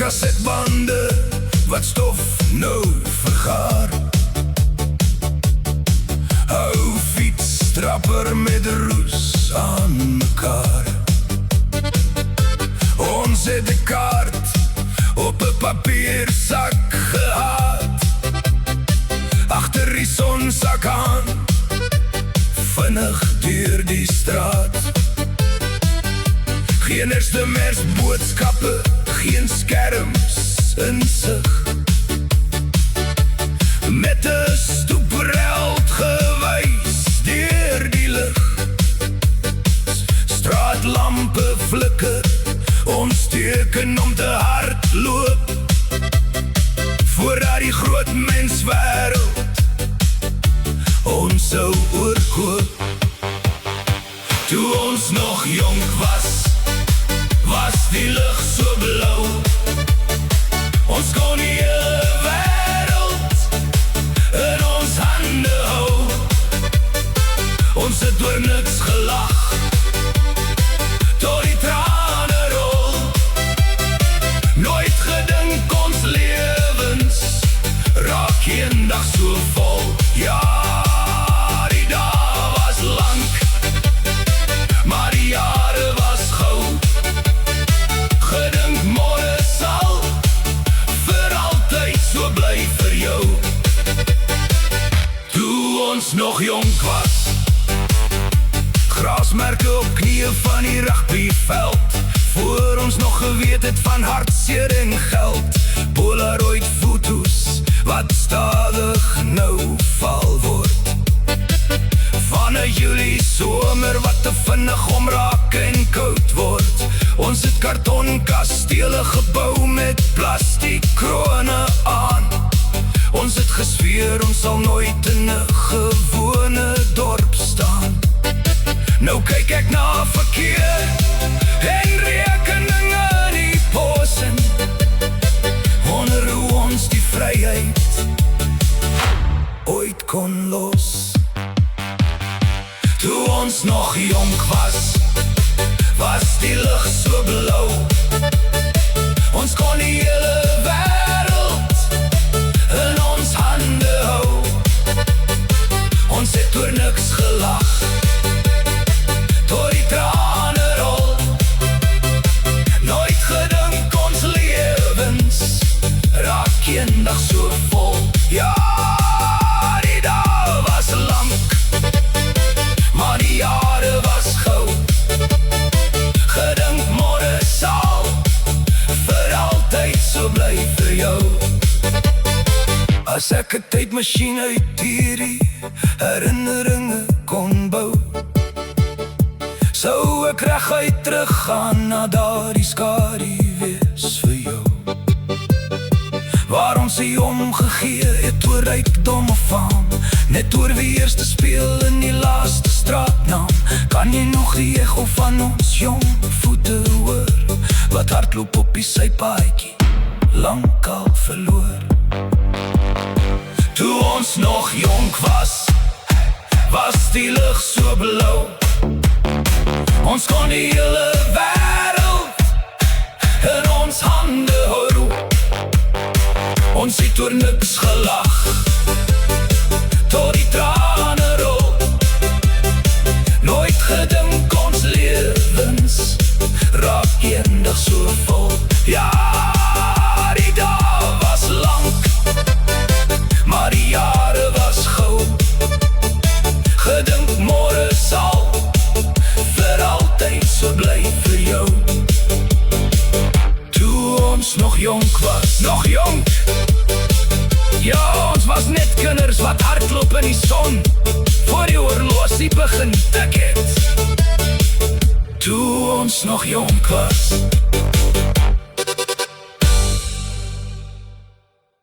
kasetbande wat stof nou vergaar. Ou fietstrapper met roes aan mekaar. Ons het 'n kaart op 'n papiersak gehad, agter die sonsak aan, vinnig deur die straat. Geen eerste mers boodskappe, geen skerms in sig. Met 'n stoepreld gewys deur die lig. Straatlampe flikker, ons teken om te hardloop voordat die groot menswêreld ons sou oorkoop. Toe ons nog jonk was, was die lug so blou. Ons kon die hele wêreld in ons hande hou. Ons het oor niks gelag, tot die trane rol. Nooit gedink ons lewens raak eendag so vol. Ja, die dae was lank, maar die jare was gou. Gedink môre sal vir altyd so bly vir jou. Toe ons nog jonk was, grasmerke op knieë van die rugbyveld, voor ons nog geweet het van hartseer en geld. Polaroid foto's wat stadig nou val word, van 'n Julie somer wat te vinnig omraak en koud word. Ons het kartonkastele gebou met plastiek krone aan. Ons het gesweer ons sal nooit in 'n gewone dorp staan. Nou kyk ek na verkeer en rekeninge in die pos en wonder hoe ons die vryheid ooit kon los. Toe ons nog jonk was, was die lug so blou. Ons kon die hele wêreld in ons hande hou. Ons het oor niks gelag, tot die trane rol. Nooit gedink ons lewens raak eendag so vol. Ja, die dae was lank, maar die jare was gou. Gedink môre sal vir altyd so bly vir jou. As ek 'n tydmasjien uit hierdie herinneringe kon bou, sou ek reguit teruggaan na daardie skadu wees vir jou. Waar ons nie omgegee het oor rykdom of faam, net oor wie eers te speel in die laaste straatnaam. Kan jy nog die echo van ons jong voete hoor, wat hardloop op die sypaadjie, lankal verloor. Toe ons nog jonk was, was die lug so blou. Ons kon die hele wêreld in ons hande hou. Ons het oor niks gelag, tot die trane rol. Nooit gedink ons lewens raak eendag so vol. Ja, die dae was lank, maar die jare was gou. Gedink môre sal vir altyd so bly vir jou. Toe ons nog jonk was, nog jonk. Ja, ons was net kinders wat hardloop in die son, voor die horlosie begin tik het. Toe ons nog jonk was.